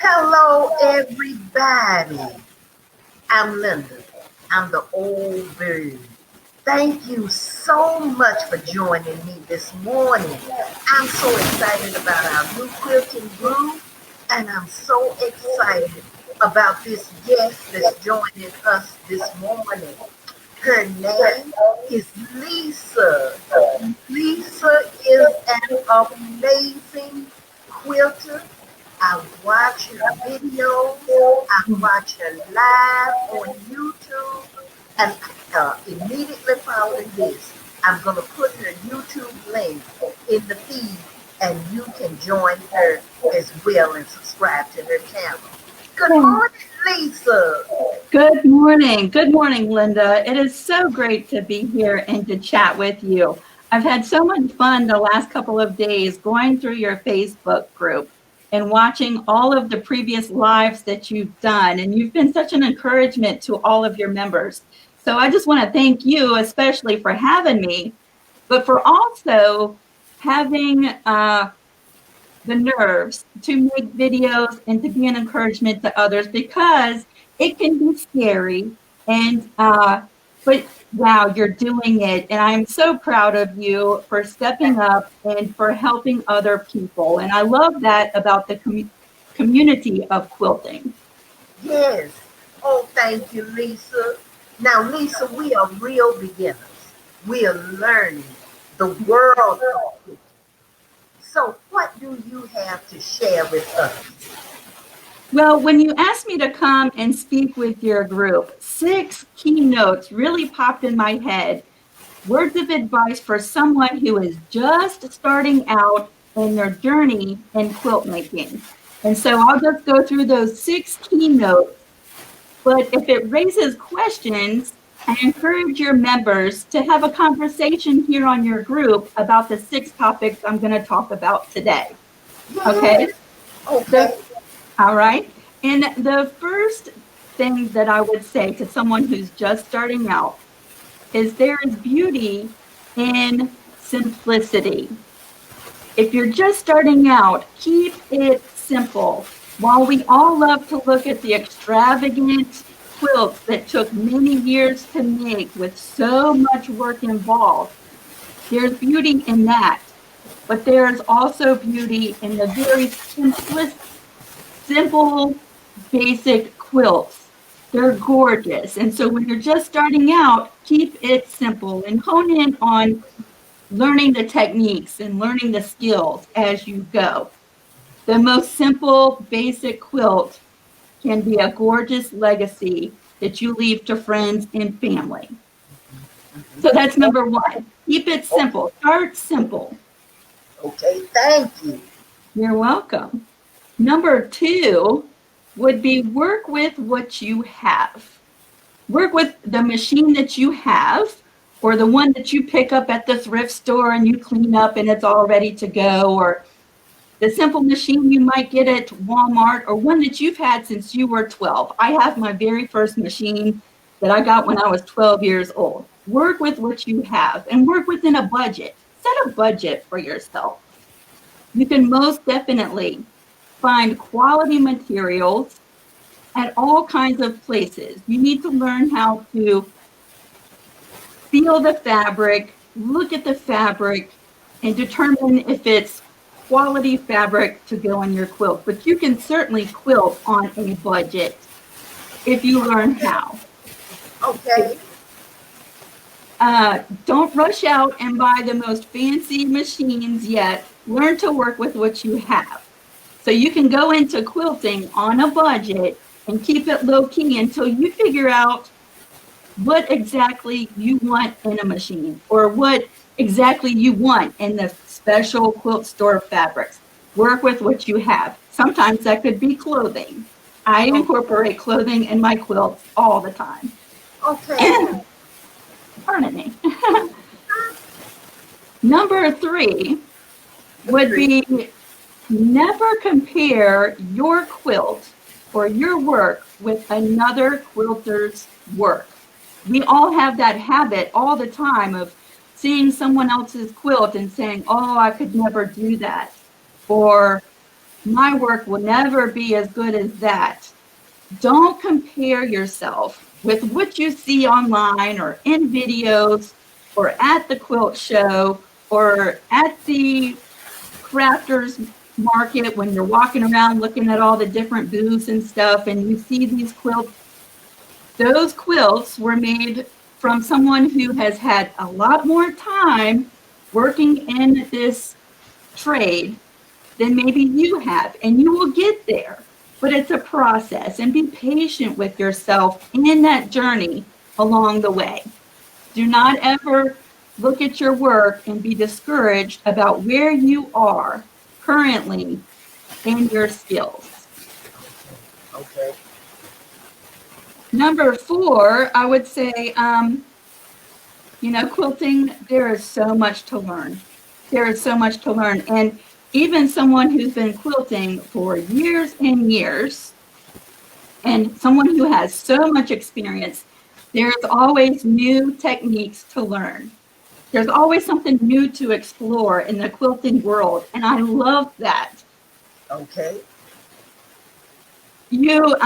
Hello, everybody. I'm Linda. I'm the old bird. Thank you so much for joining me this morning. I'm so excited about our new quilting group, and I'm so excited about this guest that's joining us this morning. Her name is Lisa. Lisa is an amazing quilter. I watch her videos. I watch her live on YouTube. And immediately following this, I'm going to put her YouTube link in the feed, and you can join her as well and subscribe to her channel. Good morning, Lisa. Good morning. Good morning, Linda. It is so great to be here and to chat with you. I've had so much fun the last couple of days going through your Facebook group and watching all of the previous lives that you've done. And you've been such an encouragement to all of your members. So I just want to thank you, especially for having me, but for also having the nerves to make videos and to be an encouragement to others, because it can be scary, and but wow, you're doing it, and I'm so proud of you for stepping up and for helping other people. And I love that about the community of quilting. Yes. Oh, thank you, Lisa. Now, Lisa, we are real beginners. We are learning the world of quilting. So what do you have to share with us? Well, when you asked me to come and speak with your group, 6 keynotes really popped in my head. Words of advice for someone who is just starting out in their journey in quilt making. And so I'll just go through those 6 keynotes. But if it raises questions, I encourage your members to have a conversation here on your group about the 6 topics I'm going to talk about today. Okay? Okay. All right. And the first thing that I would say to someone who's just starting out is there is beauty in simplicity. If you're just starting out, keep it simple. While we all love to look at the extravagant quilts that took many years to make with so much work involved, there's beauty in that. But there's also beauty in the very simple, basic quilts. They're gorgeous. And so when you're just starting out, keep it simple and hone in on learning the techniques and learning the skills as you go. The most simple, basic quilt can be a gorgeous legacy that you leave to friends and family. So that's number 1. Keep it simple. Start simple. Okay, thank you. You're welcome. Number 2 would be work with what you have. Work with the machine that you have, or the one that you pick up at the thrift store and you clean up and it's all ready to go, or the simple machine you might get at Walmart, or one that you've had since you were 12. I have my very first machine that I got when I was 12 years old. Work with what you have and work within a budget. Set a budget for yourself. You can most definitely find quality materials at all kinds of places. You need to learn how to feel the fabric, look at the fabric, and determine if it's quality fabric to go on your quilt. But you can certainly quilt on a budget if you learn how. Okay. Don't rush out and buy the most fancy machines yet. Learn to work with what you have. So you can go into quilting on a budget and keep it low key until you figure out what exactly you want in a machine, or what exactly you want in the special quilt store fabrics. Work with what you have. Sometimes that could be clothing. I incorporate clothing in my quilts all the time. Okay. Pardon me. Number 3 would be never compare your quilt or your work with another quilter's work. We all have that habit all the time of seeing someone else's quilt and saying, oh, I could never do that. Or My work will never be as good as that. Don't compare yourself with what you see online or in videos or at the quilt show or at the crafters market when you're walking around looking at all the different booths and stuff and you see these quilts. Those quilts were made from someone who has had a lot more time working in this trade than maybe you have, and you will get there. But it's a process, and be patient with yourself in that journey along the way. Do not ever look at your work and be discouraged about where you are currently in your skills. Okay. Number 4, I would say, quilting, there is so much to learn. There is so much to learn. And even someone who's been quilting for years and years, and someone who has so much experience, there's always new techniques to learn. There's always something new to explore in the quilting world, and I love that. Okay. You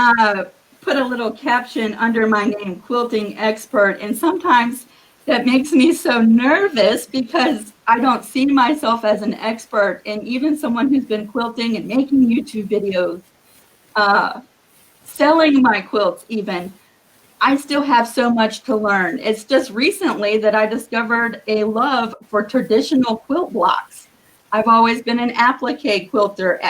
put a little caption under my name, Quilting Expert, and sometimes that makes me so nervous because I don't see myself as an expert, and even someone who's been quilting and making YouTube videos, selling my quilts even, I still have so much to learn. It's just recently that I discovered a love for traditional quilt blocks. I've always been an applique quilter.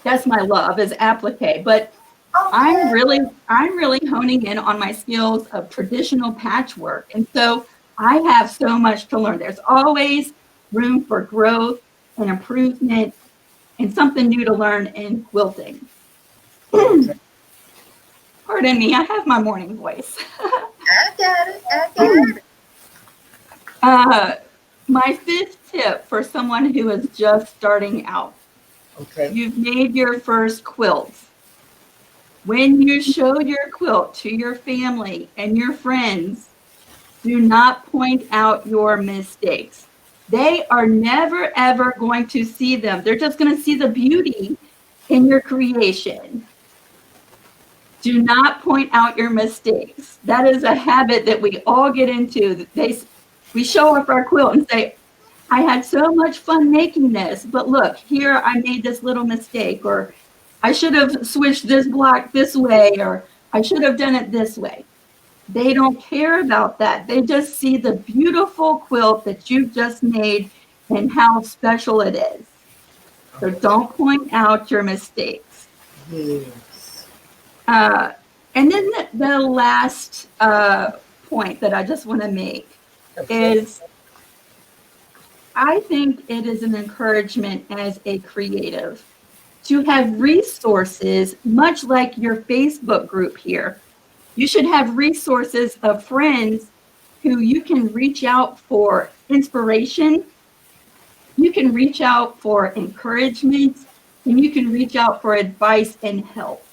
That's my love, is applique, but I'm really honing in on my skills of traditional patchwork. And so I have so much to learn. There's always room for growth and improvement and something new to learn in quilting. Pardon me, I have my morning voice. I got it. My 5th tip for someone who is just starting out. Okay. You've made your first quilt. When you show your quilt to your family and your friends, do not point out your mistakes. They are never, ever going to see them. They're just going to see the beauty in your creation. Do not point out your mistakes. That is a habit that we all get into. We show up our quilt and say, I had so much fun making this, but look, here I made this little mistake, or I should have switched this block this way, or I should have done it this way. They don't care about that. They just see the beautiful quilt that you've just made and how special it is. So don't point out your mistakes. Yes. And then the last point that I just want to make is, I think it is an encouragement as a creative to have resources, much like your Facebook group here. You should have resources of friends who you can reach out for inspiration, you can reach out for encouragement, and you can reach out for advice and help.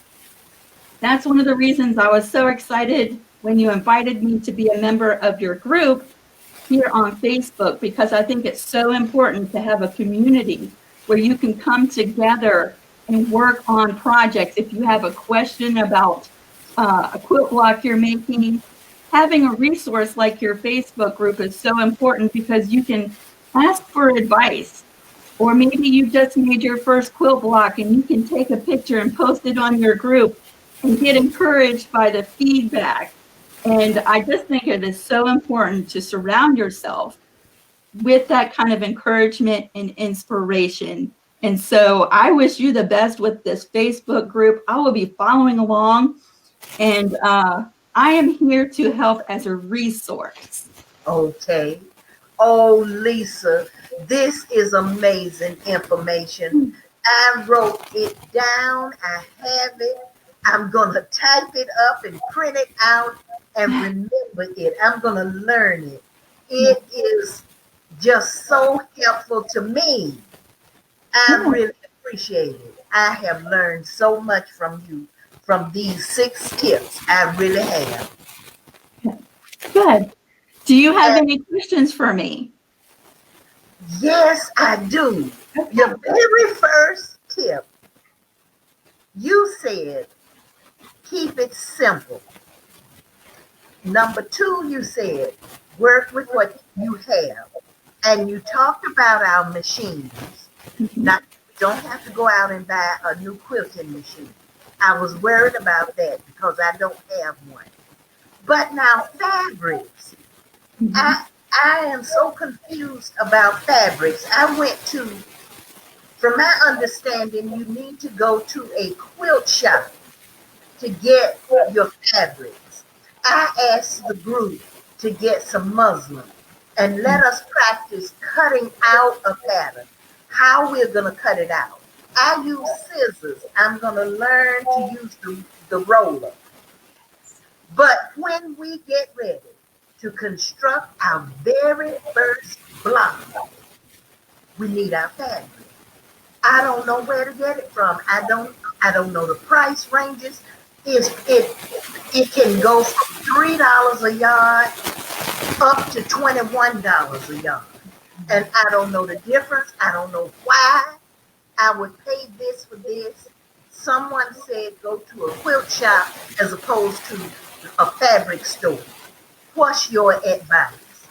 That's one of the reasons I was so excited when you invited me to be a member of your group here on Facebook, because I think it's so important to have a community where you can come together and work on projects. If you have a question about a quilt block you're making, having a resource like your Facebook group is so important, because you can ask for advice. Or maybe you just made your first quilt block and you can take a picture and post it on your group and get encouraged by the feedback. And I just think it is so important to surround yourself with that kind of encouragement and inspiration. And so I wish you the best with this Facebook group. I will be following along, and I am here to help as a resource. Okay. Oh, Lisa, this is amazing information. I wrote it down. I have it. I'm going to type it up and print it out and remember it. I'm going to learn it. It is just so helpful to me. I really appreciate it. I have learned so much from you, from these 6 tips. I really have. Good. Do you have any questions for me? Yes, I do. Your very first tip, you said keep it simple. Number two, you said work with what you have. And you talked about our machines. Now, you don't have to go out and buy a new quilting machine. I was worried about that because I don't have one. But now fabrics. I am so confused about fabrics. I went to, from my understanding, you need to go to a quilt shop to get your fabrics. I asked the group to get some muslin and let us practice cutting out a pattern, how we're going to cut it out. I use scissors. I'm going to learn to use the roller. But when we get ready to construct our very first block, we need our fabric. I don't know where to get it from. I don't know the price ranges. It can go from $3 a yard up to $21 a yard. And I don't know the difference. I don't know why I would pay this for this. Someone said go to a quilt shop as opposed to a fabric store. What's your advice?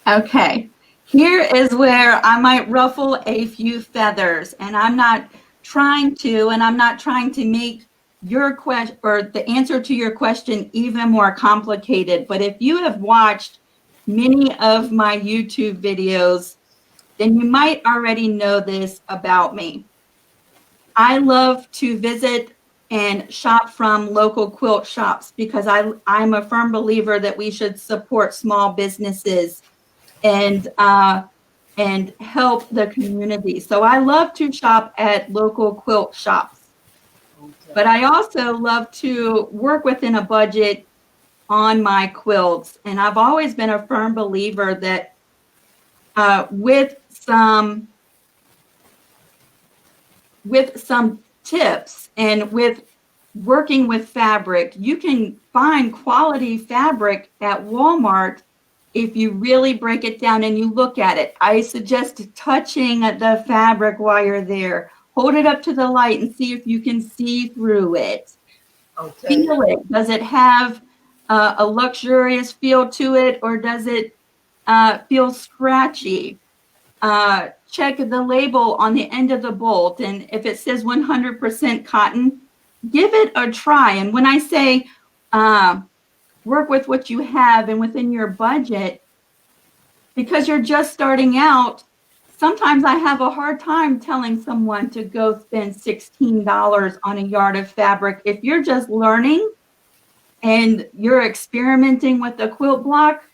Okay, here is where I might ruffle a few feathers, and I'm not trying to make your question or the answer to your question even more complicated. But if you have watched many of my YouTube videos, then you might already know this about me. I love to visit and shop from local quilt shops because I'm a firm believer that we should support small businesses and help the community. So I love to shop at local quilt shops. Okay. But I also love to work within a budget on my quilts. And I've always been a firm believer that with some tips and with working with fabric, you can find quality fabric at Walmart if you really break it down and you look at it. I suggest touching the fabric while you're there. Hold it up to the light and see if you can see through it. Okay. Feel it. Does it have a luxurious feel to it, or does it feel scratchy? Check the label on the end of the bolt, and if it says 100% cotton, give it a try. And when I say work with what you have and within your budget, because you're just starting out, sometimes I have a hard time telling someone to go spend $16 on a yard of fabric. If you're just learning and you're experimenting with the quilt block,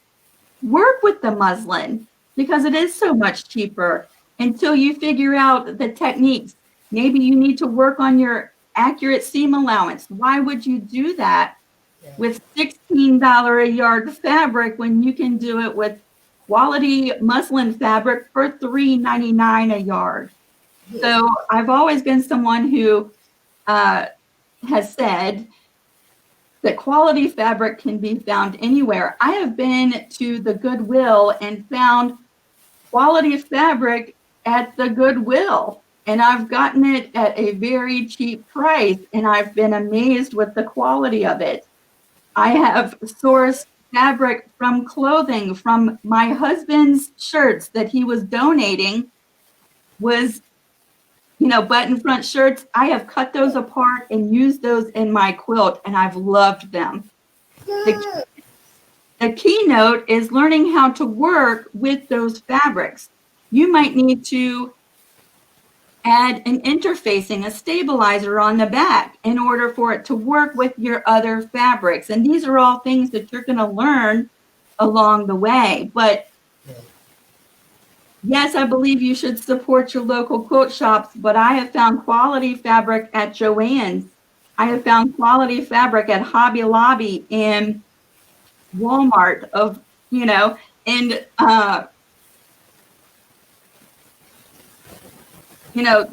work with the muslin because it is so much cheaper until you figure out the techniques. Maybe you need to work on your accurate seam allowance. Why would you do that with $16 a yard fabric when you can do it with quality muslin fabric for $3.99 a yard? So I've always been someone who has said that quality fabric can be found anywhere. I have been to the Goodwill and found quality fabric at the Goodwill, and I've gotten it at a very cheap price, and I've been amazed with the quality of it. I have sourced fabric from clothing, from my husband's shirts that he was donating, was, button front shirts. I have cut those apart and used those in my quilt, and I've loved them. The keynote is learning how to work with those fabrics. You might need to add an interfacing, a stabilizer on the back in order for it to work with your other fabrics. And these are all things that you're going to learn along the way. But yes, I believe you should support your local quilt shops, but I have found quality fabric at Joann's. I have found quality fabric at Hobby Lobby and Walmart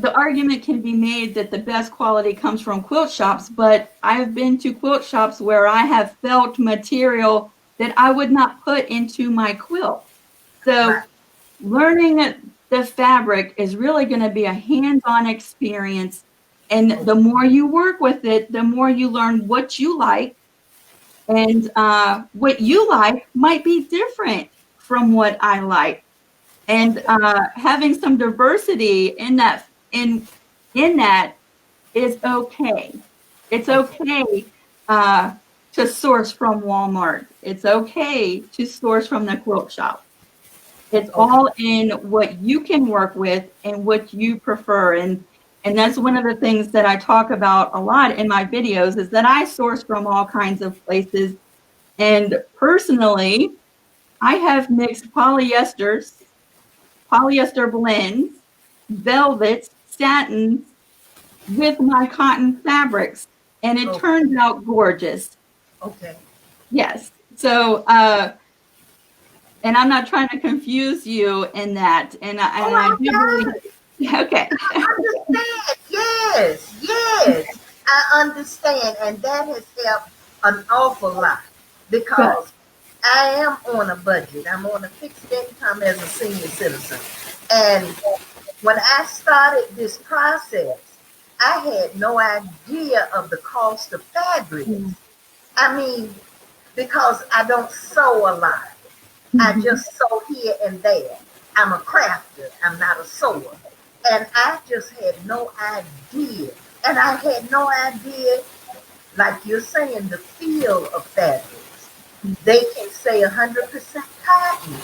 the argument can be made that the best quality comes from quilt shops, but I've been to quilt shops where I have felt material that I would not put into my quilt. So learning the fabric is really going to be a hands-on experience. And the more you work with it, the more you learn what you like. And what you like might be different from what I like. And having some diversity in that is okay. It's okay to source from Walmart. It's okay to source from the quilt shop. It's all in what you can work with and what you prefer. And that's one of the things that I talk about a lot in my videos, is that I source from all kinds of places. And personally, I have mixed polyester blends, velvets, satins with my cotton fabrics, and it turned out gorgeous. Okay. Yes. So, and I'm not trying to confuse you in that. And I do believe, okay. I understand. Yes, yes. I understand. And that has helped an awful lot because I am on a budget. I'm on a fixed income as a senior citizen. And when I started this process, I had no idea of the cost of fabric. I mean, because I don't sew a lot. I just sew here and there. I'm a crafter. I'm not a sewer. And I just had no idea. And I had no idea, like you're saying, the feel of fabrics. They can say 100% cotton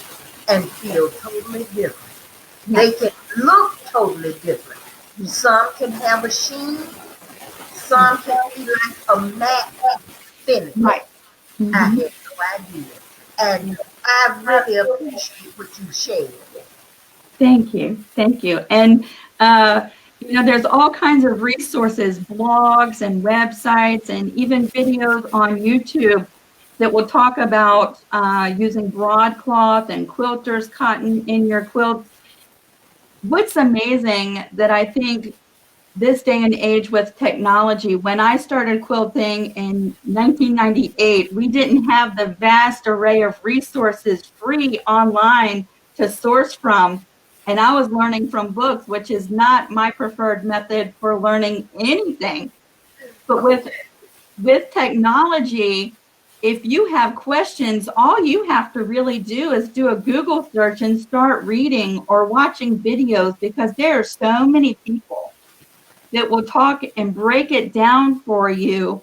and feel totally different. They can look totally different. Some can have a sheen. Some can be like a matte finish. Right. I had no idea. And I really appreciate what you shared. Thank you. Thank you. And, there's all kinds of resources, blogs and websites, and even videos on YouTube that will talk about using broadcloth and quilters cotton in your quilts. What's amazing that I think this day and age with technology, when I started quilting in 1998, we didn't have the vast array of resources free online to source from. And I was learning from books, which is not my preferred method for learning anything. But with technology, if you have questions, all you have to really do is do a Google search and start reading or watching videos, because there are so many people that will talk and break it down for you,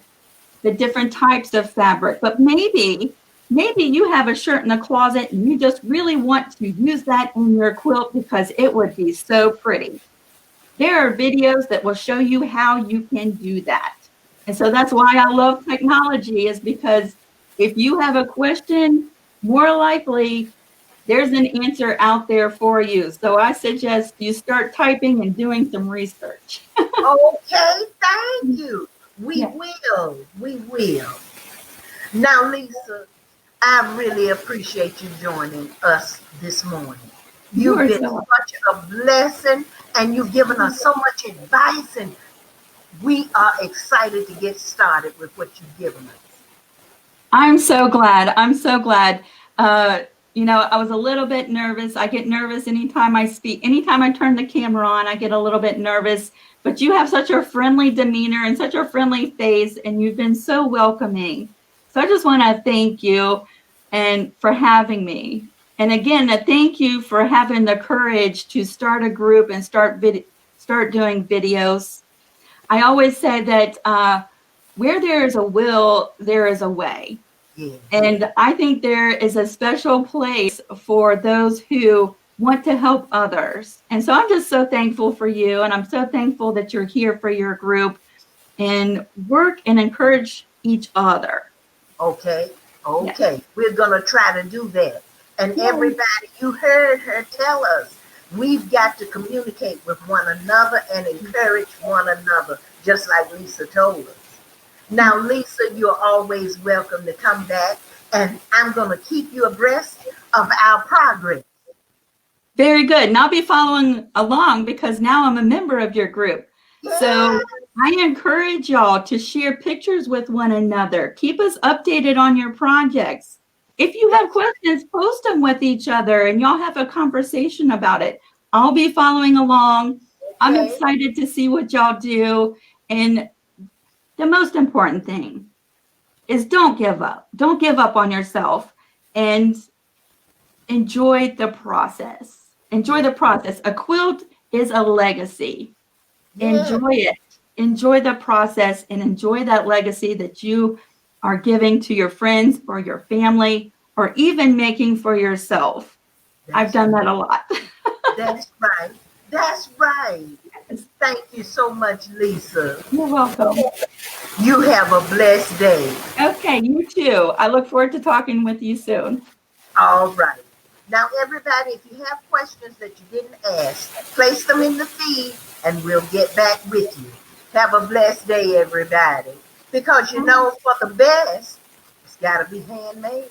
the different types of fabric. But maybe you have a shirt in the closet and you just really want to use that in your quilt because it would be so pretty. There are videos that will show you how you can do that. And so that's why I love technology, is because if you have a question, more likely there's an answer out there for you. So I suggest you start typing and doing some research. Okay, thank you. We will. Now, Lisa, I really appreciate you joining us this morning. You've been such a blessing, and you've given us so much advice, and we are excited to get started with what you've given us. I'm so glad. I was a little bit nervous. I get nervous anytime I speak. Anytime I turn the camera on, I get a little bit nervous. But you have such a friendly demeanor and such a friendly face, and you've been so welcoming. So I just want to thank you and for having me. And again, thank you for having the courage to start a group and start doing videos. I always say that where there is a will, there is a way. Yeah. And I think there is a special place for those who want to help others. And so I'm just so thankful for you. And I'm so thankful that you're here for your group and work and encourage each other. Okay. Yeah. We're going to try to do that. And everybody, you heard her tell us, we've got to communicate with one another and encourage one another, just like Lisa told us. Now, Lisa, you're always welcome to come back, and I'm going to keep you abreast of our progress. Very good. And I'll be following along because now I'm a member of your group. Yeah. So I encourage y'all to share pictures with one another. Keep us updated on your projects. If you have questions, post them with each other and y'all have a conversation about it. I'll be following along. I'm Okay. excited to see what y'all do. And the most important thing is don't give up. Don't give up on yourself and enjoy the process. Enjoy the process. A quilt is a legacy. Yeah. Enjoy it. Enjoy the process and enjoy that legacy that you are giving to your friends or your family or even making for yourself. I've That's done that a lot. that's right. That's right. Thank you so much, Lisa. You're welcome. You have a blessed day. Okay, you too. I look forward to talking with you soon. All right. Now, everybody, if you have questions that you didn't ask, place them in the feed and we'll get back with you. Have a blessed day, everybody. Because you know, for the best, it's got to be handmade.